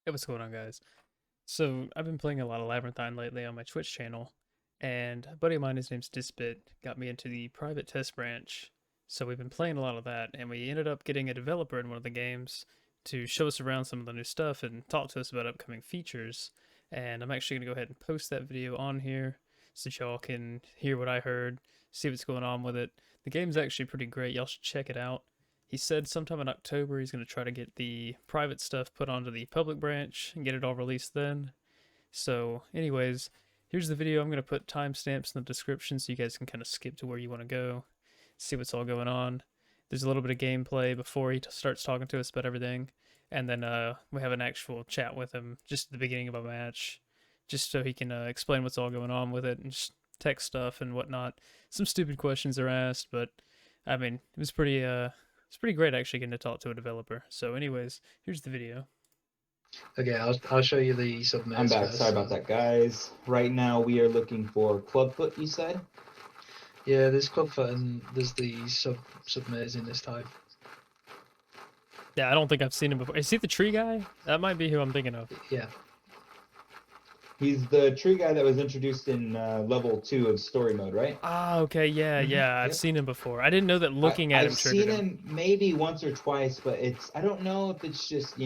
Hey, what's going on, guys? So, I've been playing a lot of Labyrinthine lately on my Twitch channel, and a buddy of mine, his name's Disbit, got me into the private test branch. So, we've been playing a lot of that, and we ended up getting a developer in one of the games to show us around some of the new stuff and talk to us about upcoming features. And I'm actually going to go ahead and post that video on here so that y'all can hear what I heard, see what's going on with it. The game's actually pretty great. Y'all should check it out. He said sometime in October he's going to try to get the private stuff put onto the public branch and get it all released then. So, anyways, here's the video. I'm going to put timestamps in the description so you guys can kind of skip to where you want to go, see what's all going on. There's a little bit of gameplay before he starts talking to us about everything, and then we have an actual chat with him just at the beginning of a match, just so he can explain what's all going on with it and just tech stuff and whatnot. Some stupid questions are asked, but I mean, it was pretty it's pretty great actually getting to talk to a developer. So anyways, here's the video. Okay, I'll show you the submaze. I'm back. First. Sorry about that, guys. Right now we are looking for clubfoot, you said? Yeah, there's clubfoot and there's the submaze in this type. Yeah, I don't think I've seen him before. Is he the tree guy? That might be who I'm thinking of. Yeah. He's the tree guy that was introduced in level 2 of story mode, right? Ah, okay, yeah, yeah. I've seen him before. I didn't know that looking at him triggered him. I've seen him maybe once or twice, but I don't know if it's just,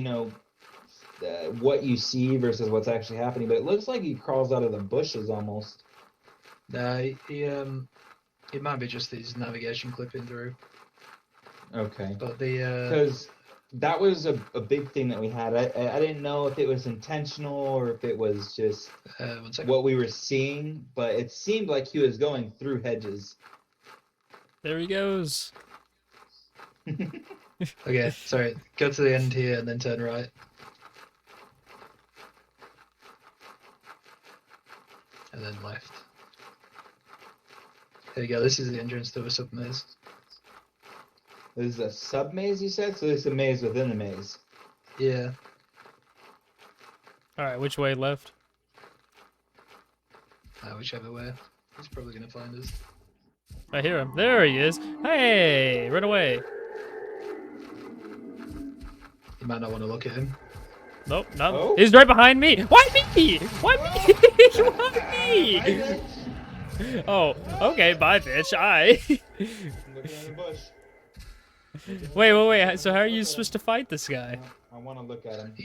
what you see versus what's actually happening, but it looks like he crawls out of the bushes almost. No, it might be just his navigation clipping through. Okay. But because that was a big thing that we had. I didn't know if it was intentional or if it was just what we were seeing, but it seemed like he was going through hedges. There he goes. Okay, sorry. Go to the end here and then turn right. And then left. There you go. This is the entrance to a submaze. This is a sub-maze, you said? So this is a maze within a maze. Yeah. Alright, which way? Left? Whichever way. He's probably going to find us. I hear him. There he is. Hey! Run away. You might not want to look at him. Nope, not. Oh? He's right behind me. Why me? Why me? Why me? Oh, okay, bye, bitch. I'm looking in the bush. Wait. So how are you supposed to fight this guy? I want to look at him.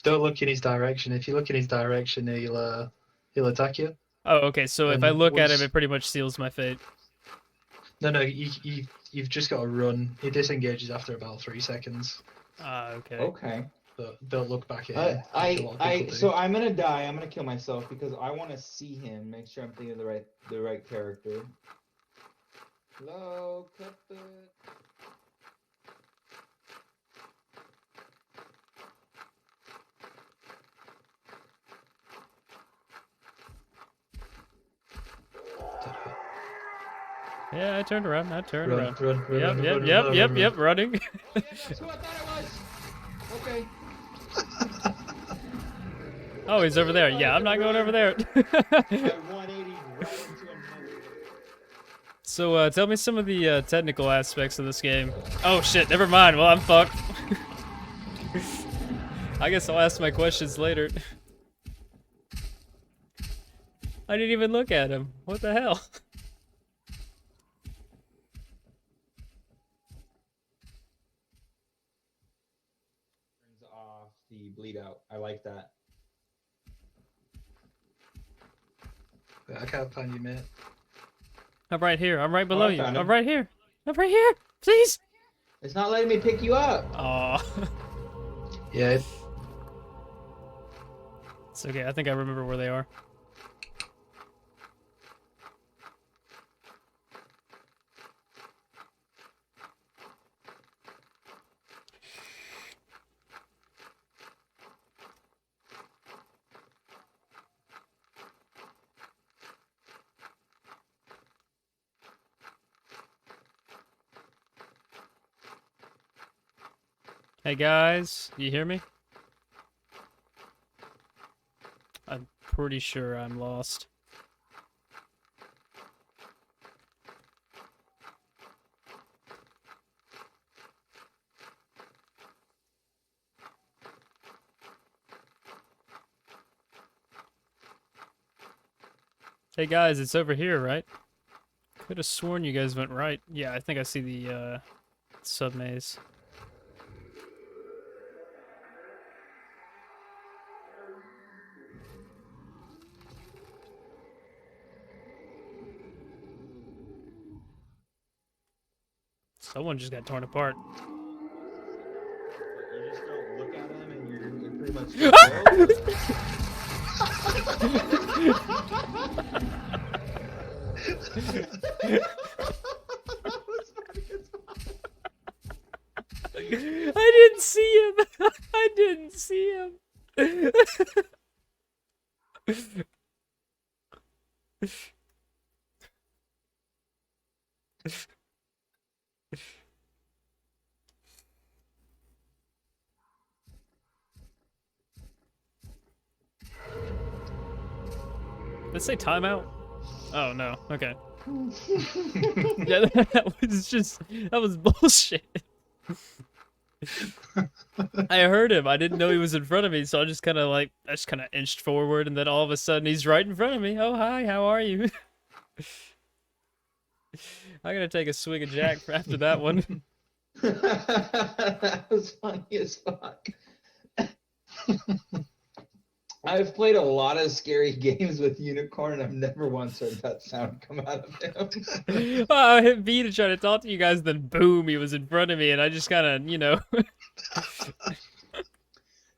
Don't look in his direction. If you look in his direction, he'll attack you. Oh, okay. So if I look at him, it pretty much seals my fate. No. You've just got to run. He disengages after about 3 seconds. Ah, okay. Okay. But don't look back at him. So I'm gonna die. I'm gonna kill myself because I want to see him. Make sure I'm thinking of the right character. Hello, Cupid. Yeah, I turned around. Run, Yep, running. That's who I thought it was. Okay. Oh, he's over there. Yeah, I'm not going over there. At 180 right into another. So, tell me some of the technical aspects of this game. Oh shit, never mind. Well, I'm fucked. I guess I'll ask my questions later. I didn't even look at him. What the hell? Turns off the bleed out. I like that. I can't find you, mate. I'm right here. I'm right below you. found him. I'm right here. I'm right here. Please. It's not letting me pick you up. Aw. Yeah. It's okay. I think I remember where they are. Hey guys, you hear me? I'm pretty sure I'm lost. Hey guys, it's over here, right? Could have sworn you guys went right. Yeah, I think I see the sub maze. Someone just got torn apart. You just don't look at them and you're pretty much fulfilled. I didn't see him. I didn't see him. Let's say timeout. Oh no. Okay. Yeah, that was bullshit. I heard him. I didn't know he was in front of me, so I just kind of inched forward, and then all of a sudden he's right in front of me. Oh hi, how are you? I'm gonna take a swig of Jack after that one. That was funny as fuck. I've played a lot of scary games with Unicorn, and I've never once heard that sound come out of him. I hit B to try to talk to you guys, then boom, he was in front of me, and I just kind of,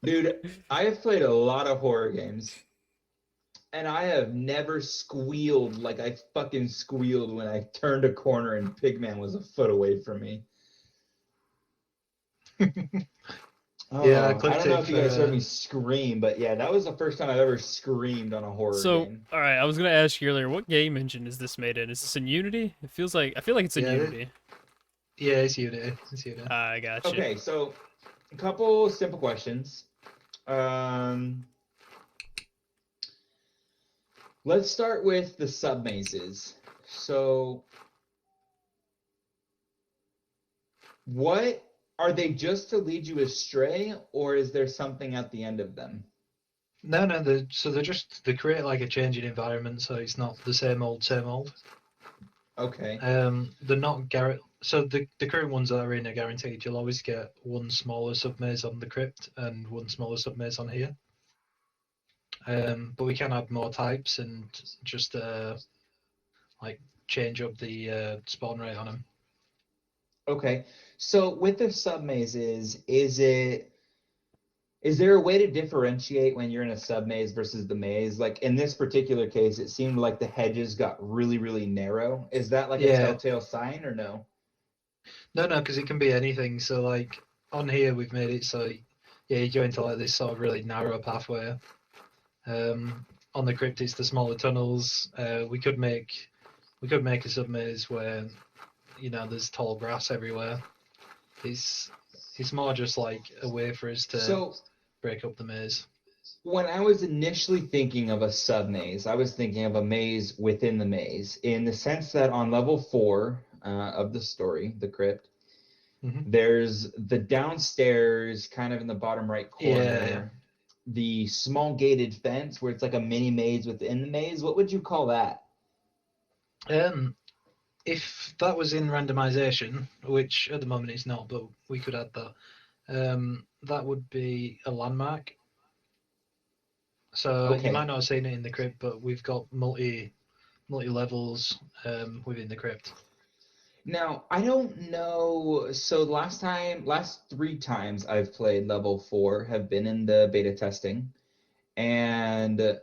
Dude, I have played a lot of horror games, and I have never squealed like I fucking squealed when I turned a corner and Pigman was a foot away from me. Yeah, I don't know if you guys heard me scream, but yeah, that was the first time I've ever screamed on a horror game. All right, I was gonna ask you earlier, what game engine is this made in? Is this in Unity? I feel like it's in Unity. Yeah, it's Unity. I gotcha. Okay, so a couple simple questions. Let's start with the sub mazes. So, what are they just to lead you astray, or is there something at the end of them? No, they create like a changing environment, so it's not the same old, same old. Okay. They're not so the current ones that are in are guaranteed. You'll always get one smaller submaze on the crypt and one smaller submaze on here. But we can add more types and just like change up the spawn rate on them. Okay. So with the sub mazes, is there a way to differentiate when you're in a sub maze versus the maze? Like in this particular case, it seemed like the hedges got really, really narrow. Is that like a telltale sign or no? No, because it can be anything. So like on here, we've made it so you go into like this sort of really narrow pathway. On the crypt, it's the smaller tunnels. We could make a sub maze where there's tall grass everywhere. It's more just like a way for us to break up the maze. When I was initially thinking of a sub maze, I was thinking of a maze within the maze, in the sense that on level 4 of the story, the crypt, there's the downstairs, kind of in the bottom right corner, the small gated fence where it's like a mini maze within the maze. What would you call that? If that was in randomization, which at the moment it's not, but we could add that, that would be a landmark. So you might not have seen it in the crypt, but we've got multi levels within the crypt. Now, I don't know. So last 3 times I've played level 4 have been in the beta testing. And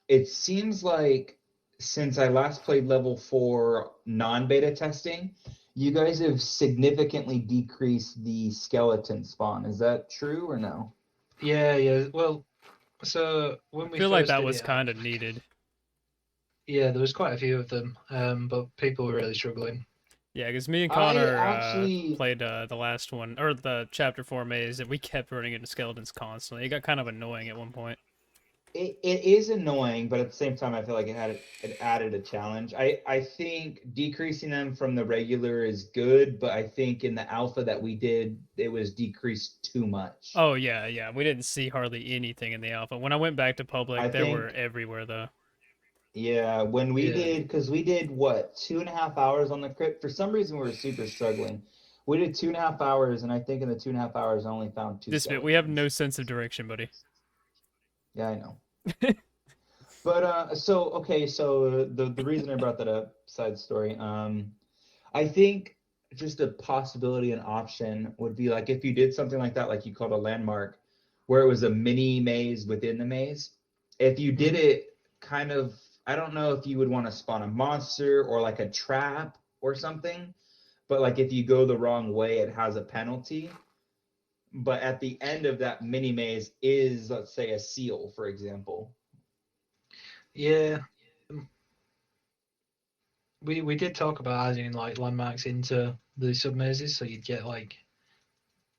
it seems like since I last played level 4 non-beta testing, you guys have significantly decreased the skeleton spawn. Is that true or no? Yeah. Well, so when we feel like that was kind of needed. Yeah, there was quite a few of them, but people were really struggling. Yeah, because me and Connor played the last one, or the Chapter 4 maze, and we kept running into skeletons constantly. It got kind of annoying at one point. It is annoying, but at the same time, I feel like it added a challenge. I think decreasing them from the regular is good, but I think in the alpha that we did, it was decreased too much. Oh, yeah. We didn't see hardly anything in the alpha. When I went back to public, they were everywhere, though. Yeah, when we Yeah. did, because we did what, 2.5 hours on the crypt? For some reason, we were super struggling. We did 2.5 hours, and I think in the 2.5 hours, I only found two This bit, we have no skeletons. sense of direction, buddy. Yeah, I know. But so okay, so the reason I brought that up, side story, I think just a possibility, an option would be like if you did something like that, like you called a landmark, where it was a mini maze within the maze. If you did it kind of, I don't know if you would want to spawn a monster or like a trap or something, but like if you go the wrong way, it has a penalty. But at the end of that mini maze is, let's say, a seal, for example. Yeah. We did talk about adding like landmarks into the sub mazes, so you'd get like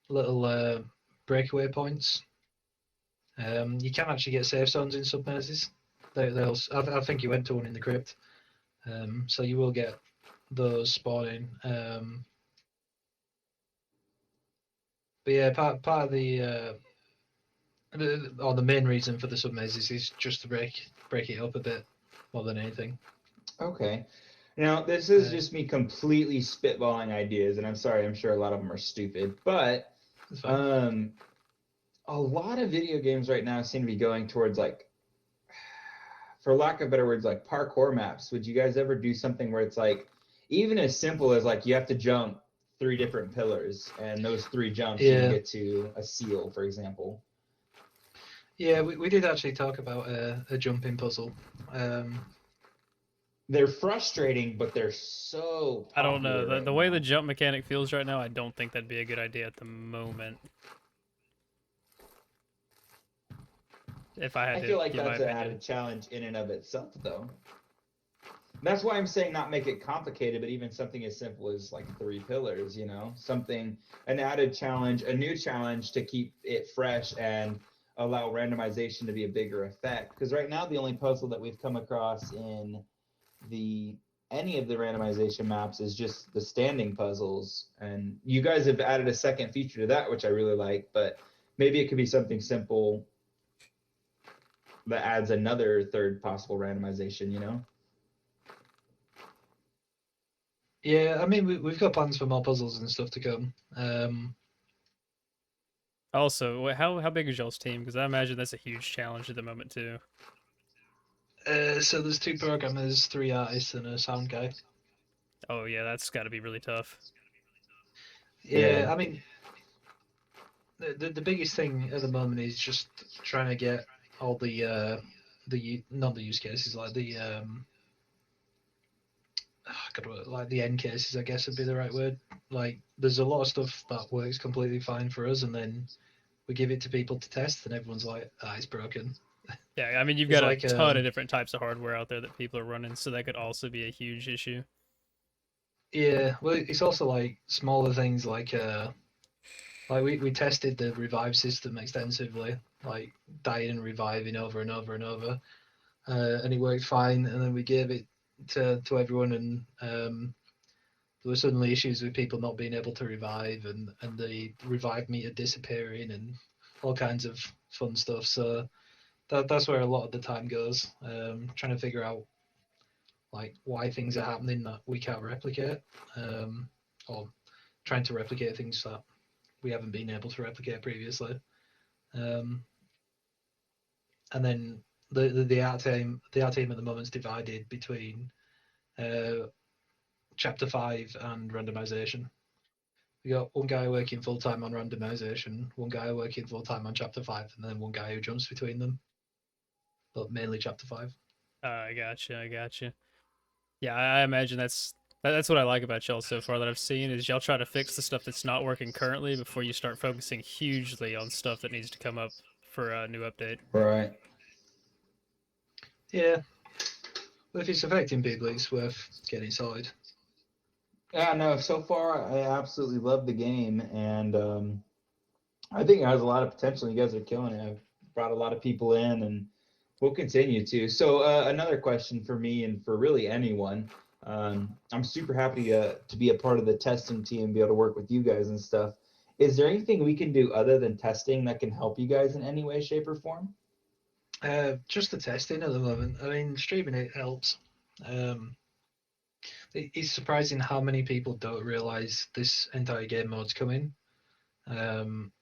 little breakaway points. You can actually get safe zones in sub mazes. I think you went to one in the crypt, so you will get those spawning. But yeah, part of the main reason for the sub mazes is just to break it up a bit more than anything. Okay. Now, this is just me completely spitballing ideas, and I'm sorry, I'm sure a lot of them are stupid, but a lot of video games right now seem to be going towards, like, for lack of better words, like parkour maps. Would you guys ever do something where it's like, even as simple as like you have to jump 3 different pillars, and those 3 jumps you can get to a seal, for example? Yeah, we did actually talk about a jumping puzzle. They're frustrating, but they're so popular. I don't know. Right The way now. the jump mechanic feels right now, I don't think that'd be a good idea at the moment. If I had I to feel like give my that's an opinion. added challenge in and of itself, though. That's why I'm saying not make it complicated, but even something as simple as like 3 pillars, you know, something, an added challenge, a new challenge to keep it fresh and allow randomization to be a bigger effect. Because right now, the only puzzle that we've come across in any of the randomization maps is just the standing puzzles. And you guys have added a second feature to that, which I really like, but maybe it could be something simple that adds another third possible randomization, you know? Yeah, I mean we've got plans for more puzzles and stuff to come. Also, how big is y'all's team? Because I imagine that's a huge challenge at the moment too. So there's 2 programmers, 3 artists, and a sound guy. Oh yeah, that's got to be really tough. Yeah, I mean the biggest thing at the moment is just trying to get all the not the use cases, like the like the end cases, I guess would be the right word. Like there's a lot of stuff that works completely fine for us, and then we give it to people to test, and everyone's like, "Ah, it's broken." Yeah, I mean you've It's got a like ton of different types of hardware out there that people are running, so that could also be a huge issue. yeah, well, it's also like smaller things like we tested the revive system extensively, like dying and reviving over and over and over, and it worked fine. And then we gave it to everyone, and there were suddenly issues with people not being able to revive, and the revive meter disappearing, and all kinds of fun stuff. So that's where a lot of the time goes, trying to figure out like why things are happening that we can't replicate, or trying to replicate things that we haven't been able to replicate previously. Um, and then the art team at the moment is divided between chapter 5 and randomization. We got one guy working full time on randomization, one guy working full time on chapter 5, and then one guy who jumps between them, but mainly chapter 5. I gotcha, I gotcha. Yeah, I imagine that's what I like about y'all so far that I've seen is y'all try to fix the stuff that's not working currently before you start focusing hugely on stuff that needs to come up for a new update. Right. Yeah, but if it's affecting people, it's worth getting sorted. Yeah, no, so far I absolutely love the game, and I think it has a lot of potential. You guys are killing it. I've brought a lot of people in, and we'll continue to. So another question for me and for really anyone. I'm super happy to be a part of the testing team and be able to work with you guys and stuff. Is there anything we can do other than testing that can help you guys in any way, shape, or form? Just the testing at the moment. I mean, streaming it helps. Um, it's surprising how many people don't realize this entire game mode's coming. Um,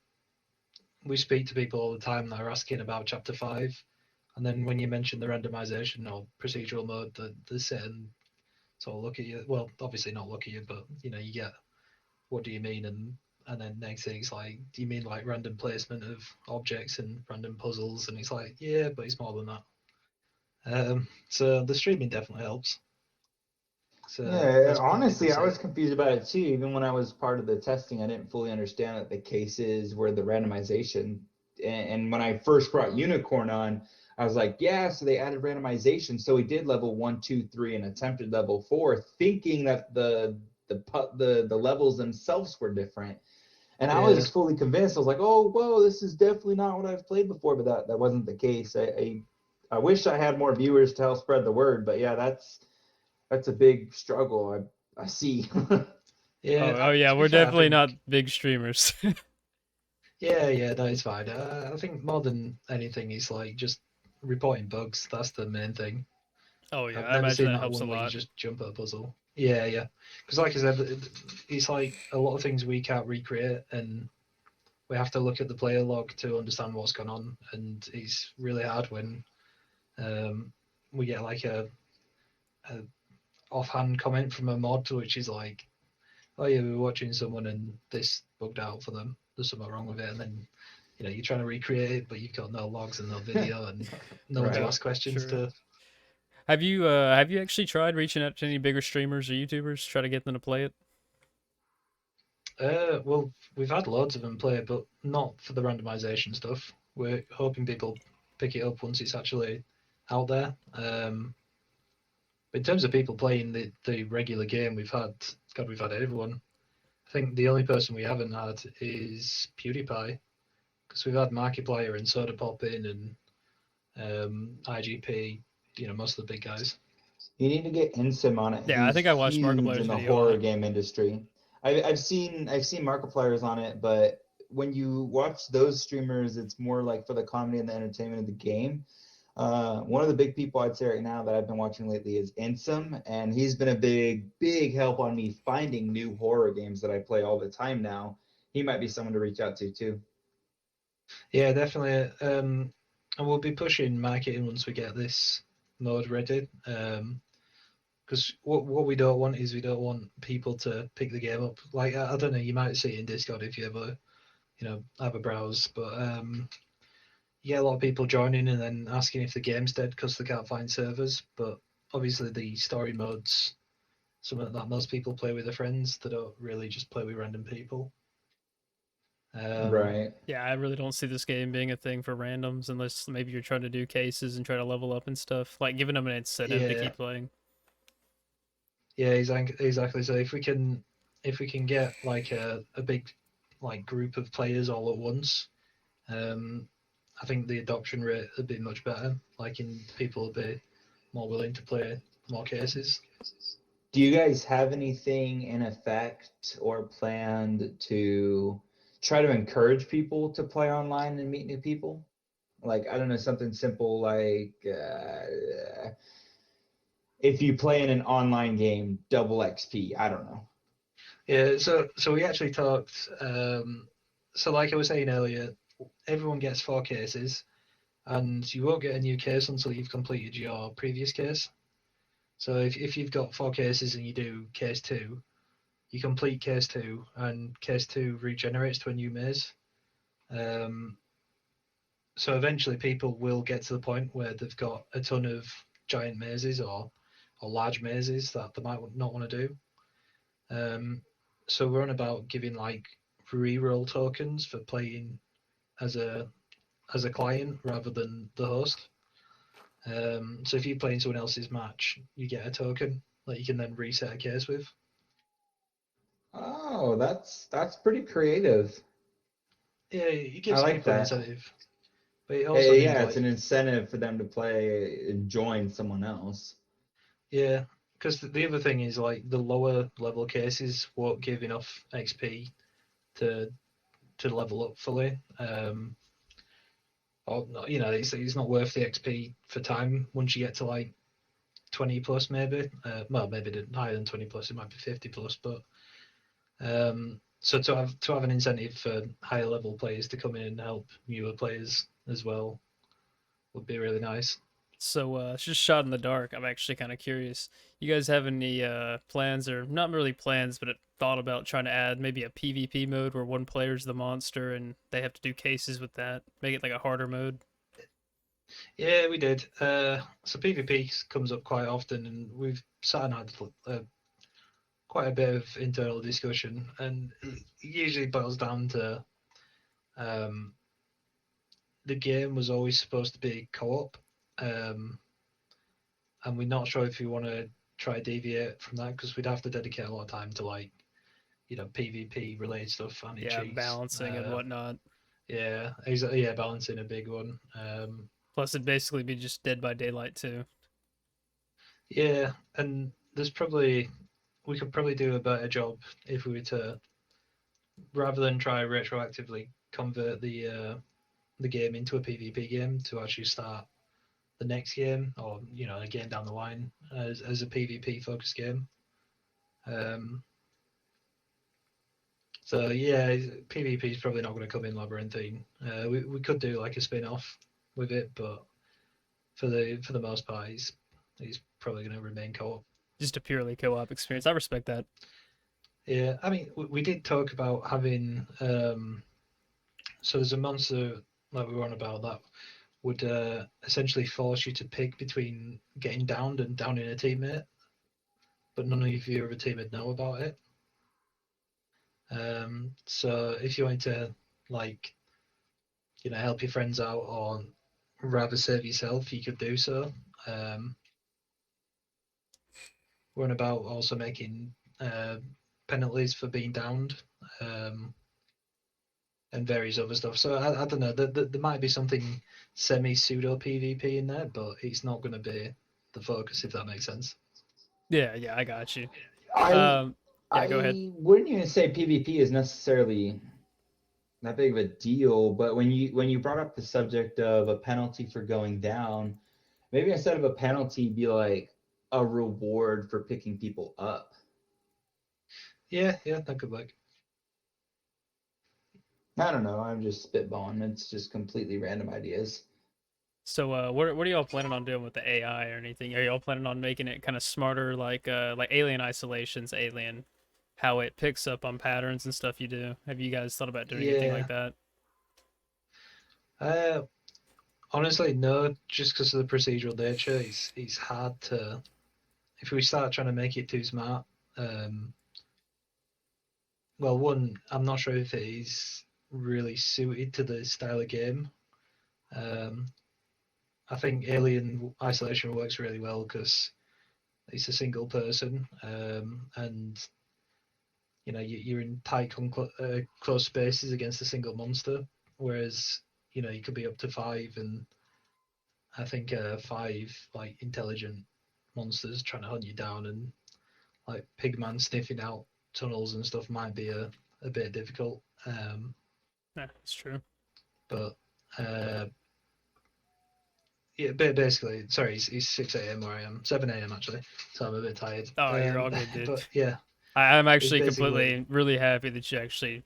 we speak to people all the time that are asking about Chapter 5, and then when you mention the randomization or procedural mode, they sit and sort of look at you. Well, obviously not look at you, but you get, what do you mean? And then next thing it's like, do you mean like random placement of objects and random puzzles? And it's like, yeah, but it's more than that. So the streaming definitely helps. So Yeah, as people honestly, I say, was confused about it too. Even when I was part of the testing, I didn't fully understand that the cases were the randomization. And when I first brought Unicorn on, I was like, yeah, so they added randomization. So we did level 1, 2, 3, and attempted level 4, thinking that the levels themselves were different. And I yeah, was fully convinced. I was like, oh, whoa, this is definitely not what I've played before. But that wasn't the case. I wish I had more viewers to help spread the word. But yeah, that's a big struggle. I see. Oh, yeah. oh yeah, To be we're fair, I definitely not think big streamers. yeah, that is fine. I think more than anything, it's like just reporting bugs. That's the main thing. Oh yeah, I've I never imagine seen that that helps a one where you lot. just jump at a puzzle. Yeah. Because like I said, it's like a lot of things we can't recreate, and we have to look at the player log to understand what's going on. And it's really hard when um, we get like a offhand comment from a mod, which is like, oh yeah, we were watching someone and this bugged out for them. There's something wrong with it, and then you're trying to recreate it, but you've got no logs and no video and no one to Right. Yeah, ask questions sure. to. Have you actually tried reaching out to any bigger streamers or YouTubers, try to get them to play it? Well, we've had loads of them play, but not for the randomization stuff. We're hoping people pick it up once it's actually out there. But in terms of people playing the regular game, we've had everyone. I think the only person we haven't had is PewDiePie, because we've had Markiplier and Soda Pop in and IGP, most of the big guys. You need to get Insim on it. Yeah, I He's think I watched huge Markiplier's in the video on horror it. game industry. I've seen Markiplier's on it, but when you watch those streamers, it's more like for the comedy and the entertainment of the game. One of the big people I'd say right now that I've been watching lately is Insim, and he's been a big help on me finding new horror games that I play all the time now. He might be someone to reach out to too. Yeah, definitely. And we'll be pushing marketing once we get this mode ready. Because what we don't want is we don't want people to pick the game up. Like I don't know, you might see it in Discord if you ever have a browse, but you get a lot of people joining and then asking if the game's dead because they can't find servers. But obviously the story modes something that most people play with their friends. They don't really just play with random people. Um, Right. Yeah, I really don't see this game being a thing for randoms unless maybe you're trying to do cases and try to level up and stuff, like giving them an incentive to yeah, keep playing. yeah, exactly. So if we can get like a big like group of players all at once, um, I think the adoption rate would be much better. Like in people would be more willing to play more cases. Do you guys have anything in effect or planned to try to encourage people to play online and meet new people? Like, I don't know, something simple like if you play in an online game, double XP. I don't know. Yeah, so we actually talked. So like I was saying earlier, everyone gets 4 cases, and you won't get a new case until you've completed your previous case. So if you've got 4 cases and you do case two, you complete case two, and case two regenerates to a new maze. Um, so eventually, people will get to the point where they've got a ton of giant mazes or large mazes that they might not want to do. Um, so we're on about giving like reroll tokens for playing as a client rather than the host. So if you play in someone else's match, you get a token that you can then reset a case with. Oh, that's pretty creative. Yeah, it I gives like people an that. incentive, but it also means Yeah, it's like, an incentive for them to play and join someone else. yeah, because the other thing is like the lower level cases won't give enough XP to level up fully. or you know, it's not worth the XP for time once you get to like 20 plus maybe. Well, maybe higher than 20 plus, it might be 50 plus, but so to have an incentive for higher level players to come in and help newer players as well would be really nice. So, it's just shot in the dark. I'm actually kind of curious. You guys have any plans, or not really plans, but thought about trying to add maybe a PvP mode where one player's the monster and they have to do cases with that? Make it like a harder mode? Yeah, we did. So PvP comes up quite often, and we've sat and had quite a bit of internal discussion, and it usually boils down to um, the game was always supposed to be co-op, um, and we're not sure if we want to try deviate from that because we'd have to dedicate a lot of time to like PvP related stuff and Yeah, cheats. balancing and whatnot. Yeah, exactly. Yeah, balancing a big one. Plus, it'd basically be just Dead by Daylight too. Yeah, and we could probably do a better job if we were to, rather than try retroactively convert the game into a PvP game, to actually start the next game, or a game down the line as a PvP focused game. Um, so yeah, PvP is probably not going to come in Labyrinthine. We could do like a spin off with it, but for the most part, he's probably going to remain co-op. Just a purely co-op experience. I respect that. Yeah, I mean, we did talk about having. So there's a monster that we were on about that would essentially force you to pick between getting downed and downing a teammate, but none of your other team would know about it. So if you wanted to, like, help your friends out or rather save yourself, you could do so. We're on about also making penalties for being downed. And various other stuff. So I don't know. There might be something semi pseudo PvP in there, but it's not going to be the focus, if that makes sense. Yeah, I got you. I Yeah, go ahead. I wouldn't even say PvP is necessarily that big of a deal, but when you brought up the subject of a penalty for going down, maybe instead of a penalty, be like a reward for picking people up. Yeah, that could work. I don't know. I'm just spitballing. It's just completely random ideas. So, what are y'all planning on doing with the AI or anything? Are y'all planning on making it kind of smarter, like Alien Isolation's Alien, how it picks up on patterns and stuff you do? Have you guys thought about doing anything like that? Honestly, no. Just because of the procedural nature, it's hard to. If we start trying to make it too smart, well, one, I'm not sure if it is really suited to the style of game. I think Alien Isolation works really well because it's a single person, and you're in tight, close spaces against a single monster. Whereas you could be up to five, and I think five like intelligent monsters trying to hunt you down, and like Pigman sniffing out tunnels and stuff might be a bit difficult. Yeah, that's true. But yeah, basically, sorry, it's 6 a.m. where I am, 7 a.m. actually, so I'm a bit tired. Oh, you're all good, dude. But yeah, I'm it's actually basically really happy that you actually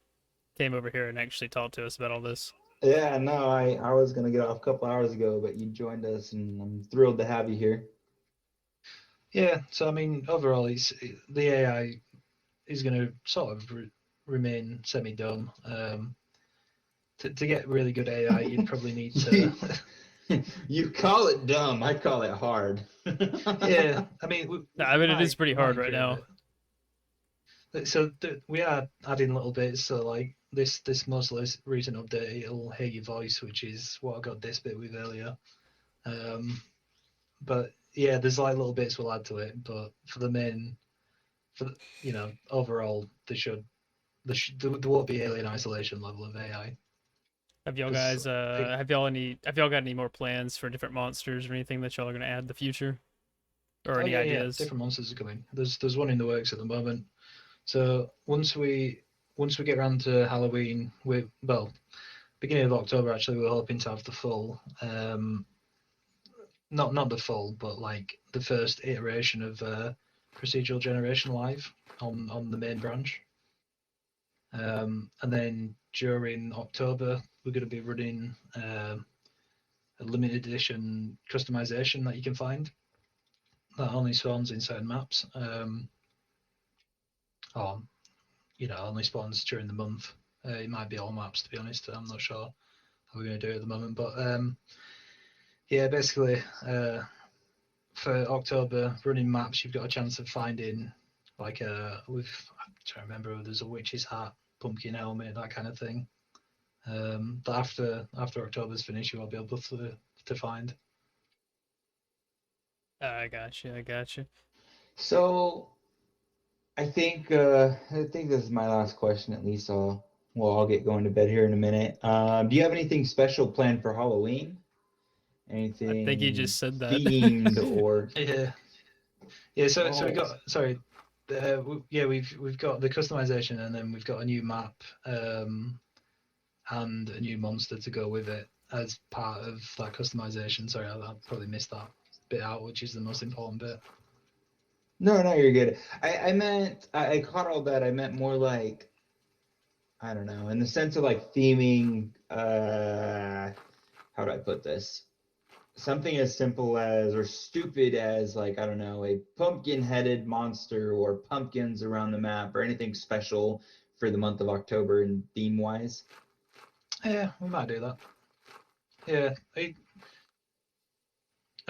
came over here and actually talked to us about all this. Yeah, no, I was gonna get off a couple hours ago, but you joined us, and I'm thrilled to have you here. yeah. So I mean, overall, the AI is going to sort of remain semi-dumb. To get really good AI, you'd probably need to. You call it dumb. I call it hard. Yeah, I mean, it is pretty hard right now. So we are adding little bits. So like this most recent update, it'll hear your voice, which is what I got this bit with earlier. But yeah, there's like little bits we'll add to it. But for the main, overall, there won't be alien isolation level of AI. Have y'all guys have y'all got any more plans for different monsters or anything that y'all are gonna add in the future? Or any ideas? Yeah, different monsters are coming. There's one in the works at the moment. So once we get around to Halloween, beginning of October, actually, we're hoping to have the full, not the full, but like the first iteration of procedural generation live on the main branch. And then during October, we're going to be running a limited edition customization that you can find that only spawns in certain maps. Or, only spawns during the month. It might be all maps, to be honest. I'm not sure how we're going to do it at the moment. But yeah, basically, for October running maps, you've got a chance of finding like I'm trying to remember, there's a witch's hat, pumpkin helmet, that kind of thing. But after October's finished, you won't be able to find. I got you. So I think this is my last question. At least I'll get going to bed here in a minute. Do you have anything special planned for Halloween? I think you Anything just said that. themed or? Yeah. So we got we've got the customization, and then we've got a new map and a new monster to go with it as part of that customization. Sorry, I probably missed that bit out, which is the most important bit. No, you're good. I meant I caught all that. I meant more like, I don't know, in the sense of like theming. How do I put this? Something as simple as, or stupid as, like, I don't know, a pumpkin-headed monster or pumpkins around the map, or anything special for the month of October and theme-wise. Yeah, we might do that. Yeah, I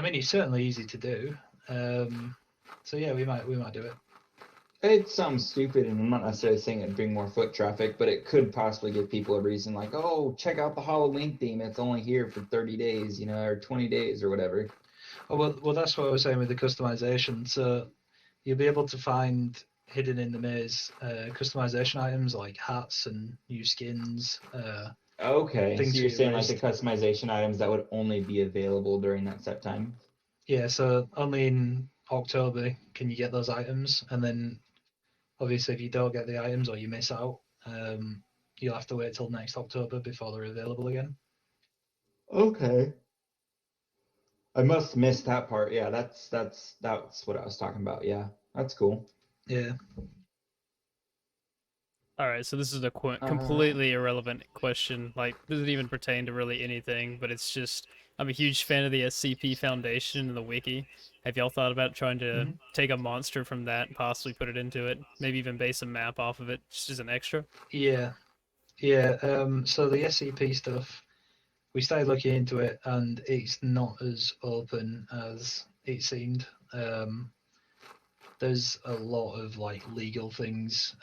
mean, it's certainly easy to do. So yeah, we might do it. It sounds stupid, and I'm not necessarily saying it'd bring more foot traffic, but it could possibly give people a reason, like, oh, check out the Halloween theme. It's only here for 30 days, or 20 days or whatever. Oh, well, that's what I was saying with the customization. So you'll be able to find hidden in the maze customization items like hats and new skins. Okay, so you're saying like the wrist. customization items that would only be available during that set time? Yeah, so only in October can you get those items, and then obviously if you don't get the items or you miss out, you'll have to wait till next October before they're available again. Okay. I must miss that part. Yeah, that's what I was talking about. Yeah, that's cool. Yeah. All right, so this is a completely irrelevant question. Like, doesn't even pertain to really anything, but it's just, I'm a huge fan of the SCP Foundation and the wiki. Have y'all thought about trying to take a monster from that and possibly put it into it? Maybe even base a map off of it, just as an extra? Yeah. So the SCP stuff, we started looking into it, and it's not as open as it seemed. There's a lot of like legal things.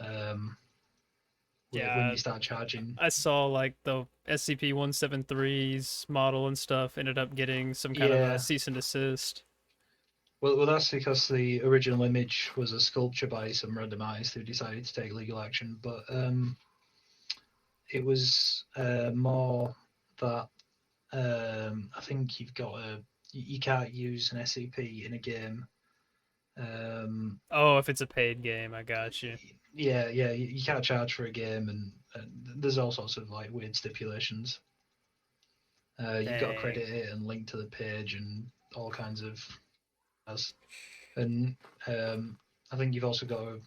When you start charging. I saw like the SCP-173's model and stuff ended up getting some kind of a cease and desist. Well, that's because the original image was a sculpture by some random artist who decided to take legal action. But it was more that I think you can't use an SCP in a game. If it's a paid game, I got you. Yeah, you can't charge for a game, and there's all sorts of like weird stipulations. You've got to credit it and link to the page and all kinds of. And I think you've also got to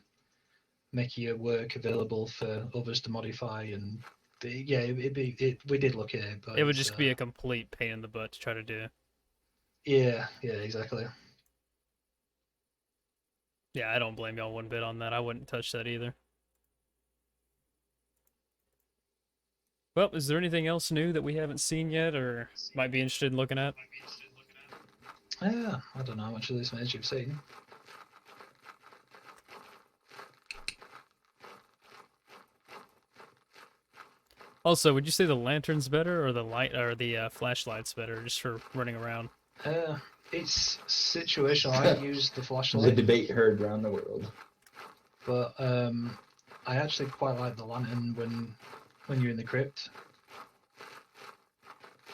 make your work available for others to modify, and we did look at it, but it would just be a complete pain in the butt to try to do. Yeah, exactly. Yeah, I don't blame y'all one bit on that. I wouldn't touch that either. Well, is there anything else new that we haven't seen yet, or might be interested in looking at? Yeah, I don't know how much of this mage you've seen. Also, would you say the lantern's better, or the light, or the flashlight's better, just for running around? It's situational. I use the flashlight. The debate heard around the world. But I actually quite like the lantern when you're in the crypt,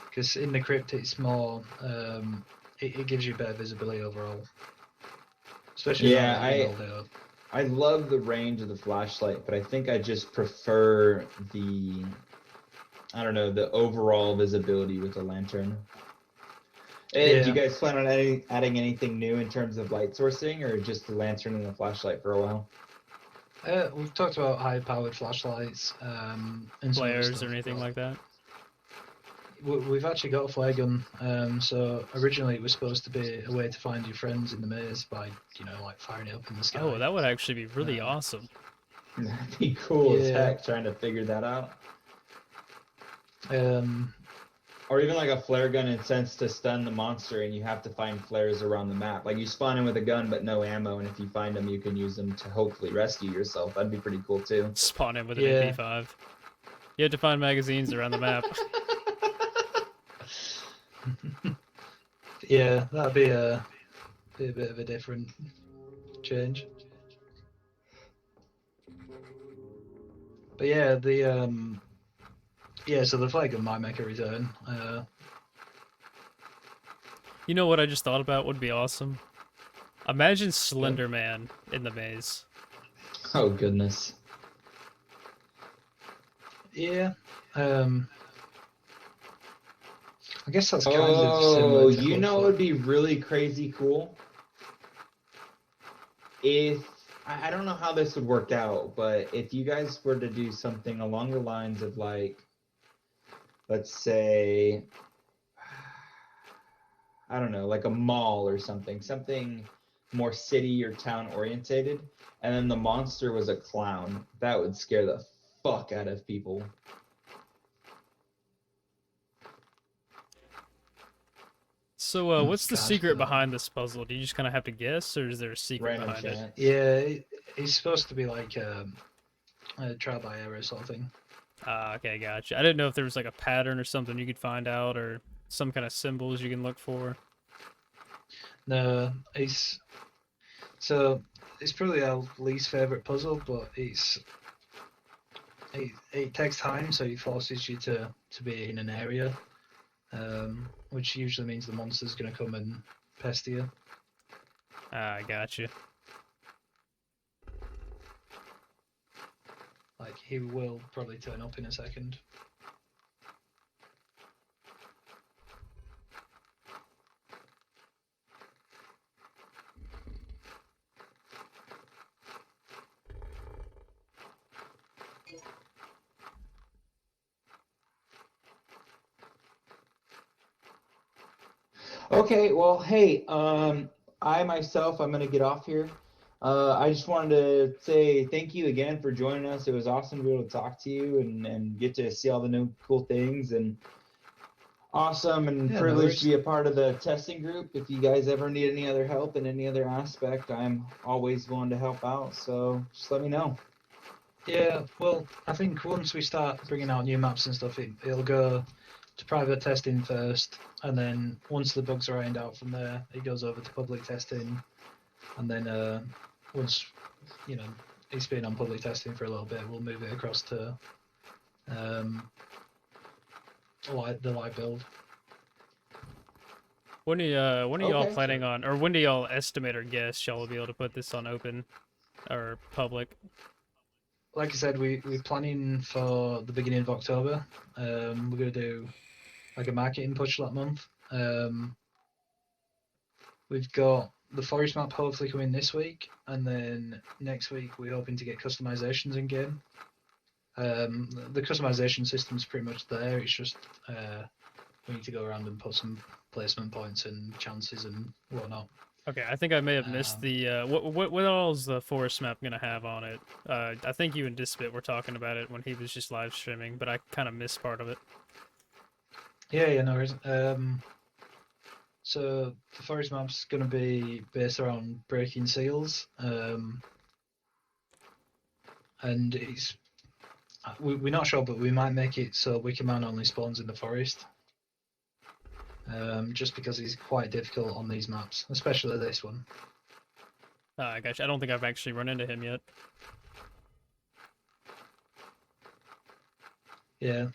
because in the crypt it's more it gives you better visibility overall. Especially I love the range of the flashlight, but I think I just prefer the I don't know, the overall visibility with the lantern. Yeah. Do you guys plan on adding anything new in terms of light sourcing, or just the lantern and the flashlight for a while? We've talked about high-powered flashlights and Flares or anything like that? We've actually got a flare gun. So originally it was supposed to be a way to find your friends in the maze by, like firing it up in the sky. Oh, that would actually be really awesome. That'd be cool as heck, trying to figure that out. Or even like a flare gun in sense to stun the monster, and you have to find flares around the map. Like you spawn in with a gun but no ammo, and if you find them, you can use them to hopefully rescue yourself. That'd be pretty cool too. Spawn in with an MP5. You have to find magazines around the map. Yeah, that'd be a bit of a different change. But yeah, so the flare gun might make a return. You know what I just thought about would be awesome? Imagine Slender Man in the maze. Oh goodness. Yeah. I guess that's kind of similar to you know, it would be really crazy cool if I don't know how this would work out, but if you guys were to do something along the lines of like, let's say, I don't know, like a mall or something more city or town orientated, and then the monster was a clown, that would scare the fuck out of people. So, what's the secret behind this puzzle? Do you just kind of have to guess, or is there a secret behind it? Yeah, it's supposed to be like a trial by error sort of thing. Okay, gotcha. I didn't know if there was like a pattern or something you could find out, or some kind of symbols you can look for. No, it's probably our least favorite puzzle, but it takes time, so it forces you to be in an area, which usually means the monster's gonna come and pester you. I gotcha. Like, he will probably turn up in a second. Okay, well, hey, I myself, I'm gonna get off here. I just wanted to say thank you again for joining us. It was awesome to be able to talk to you and get to see all the new cool things, and awesome and privileged to be a part of the testing group. If you guys ever need any other help in any other aspect, I'm always willing to help out, so just let me know. Yeah, well, I think once we start bringing out new maps and stuff, it'll go to private testing first, and then once the bugs are ironed out from there, it goes over to public testing, and then once it's been on public testing for a little bit, we'll move it across to the live build. When are y'all planning on, or when do y'all estimate or guess y'all will be able to put this on open or public? Like I said, we're planning for the beginning of October. We're gonna do like a marketing push that month. We've got the forest map hopefully coming this week, and then next week we're hoping to get customizations in game. The customization system's pretty much there. It's just we need to go around and put some placement points and chances and whatnot. Okay, I think I may have missed the what all is the forest map gonna have on it? I think you and Dispit were talking about it when he was just live streaming, but I kind of missed part of it. Yeah, no worries. So the forest map's gonna be based around breaking seals, and we're not sure, but we might make it so Wickerman only spawns in the forest. Just because he's quite difficult on these maps, especially this one. Gotcha. I don't think I've actually run into him yet. Yeah.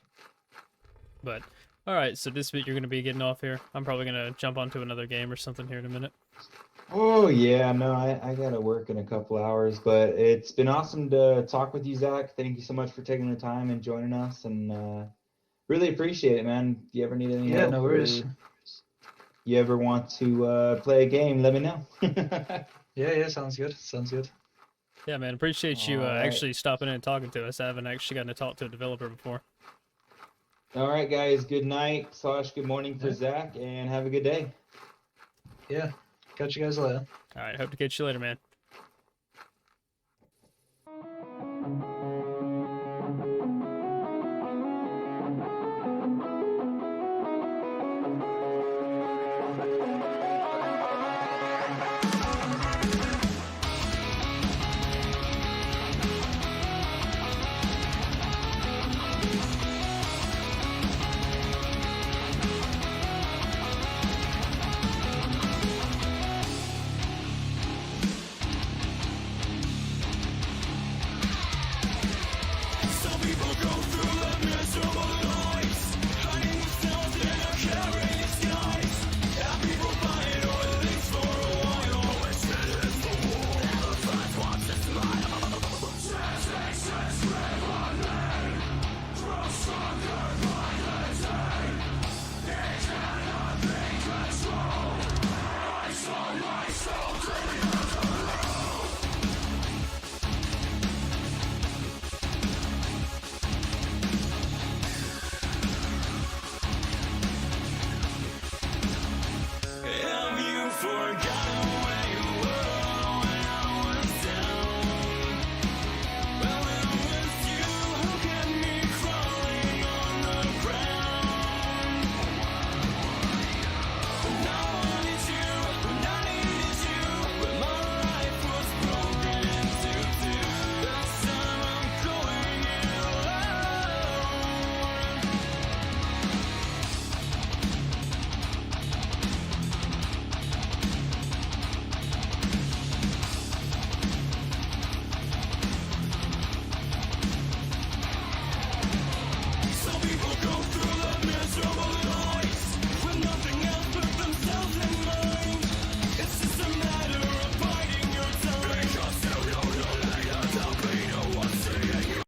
But, alright, so this bit you're going to be getting off here. I'm probably going to jump onto another game or something here in a minute. Oh, yeah, no, I got to work in a couple hours, but it's been awesome to talk with you, Zach. Thank you so much for taking the time and joining us, and Really appreciate it, man. If you ever need any Yeah, help, no worries. or you ever want to play a game, let me know. Yeah, sounds good. Sounds good. Yeah, man. Appreciate you All right. actually stopping in and talking to us. I haven't actually gotten to talk to a developer before. All right, guys. Good night / good morning for Zach, and have a good day. Yeah. Catch you guys later. All right. Hope to catch you later, man.